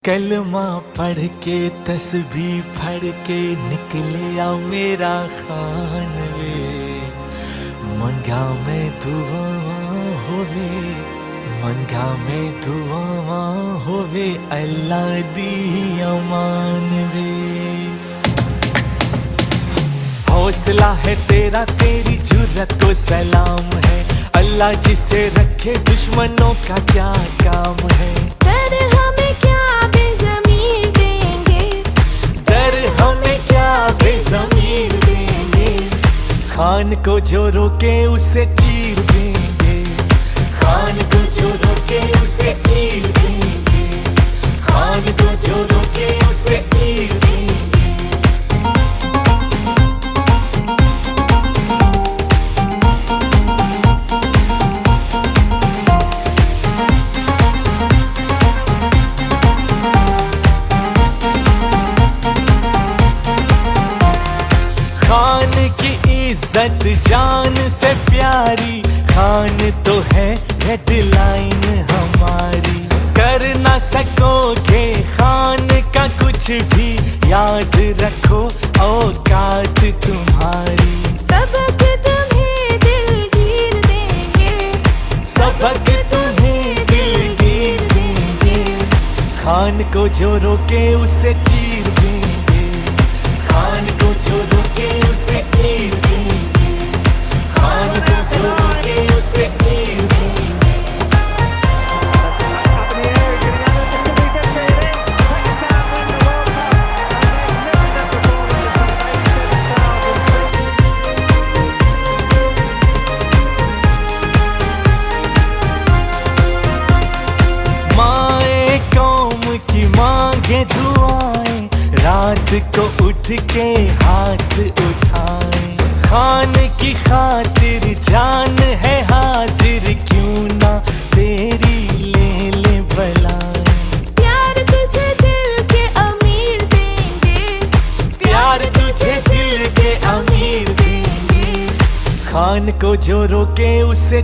कलमा पढ़ के तस्बीह पढ़ के निकले आ मेरा खान वे, मंगा मैं दुआ होवे, मंगा मैं दुआ होवे, अल्लाह दी अमान वे। हौसला है तेरा तेरी जुर्रत को सलाम है, अल्लाह जिसे रखे दुश्मनों का क्या काम है। डर हमें क्या बेज़मीर देंगे, डर हमें क्या बेज़मीर देंगे, खान को जो रोके उसे चीर देंगे, खान को जो रोके उसे चीर देंगे, खान को जो रोके उसे चीर देंगे। खान की इज्जत जान से प्यारी, खान तो है हेडलाइन हमारी। कर ना सकोगे खान का कुछ भी, याद रखो औकात तुम्हारी। सबक तुम्हें दिलगीर देंगे, सबक तुम्हें दिलगीर देंगे, खान को जो रोके उसे चीर देंगे, खान को जो रोके उसे चीर देंगे, खान को जो रोके उसे चीर देंगे। माए कौम की मांगे दुआएं, रात को उठ के हाथ उठाएं। खान की खातिर जान है हाजिर, क्यों ना तेरी ले ले बलाएं। प्यार तुझे दिल के अमीर देंगे, प्यार तुझे दिल के अमीर देंगे, खान को जो रोके उसे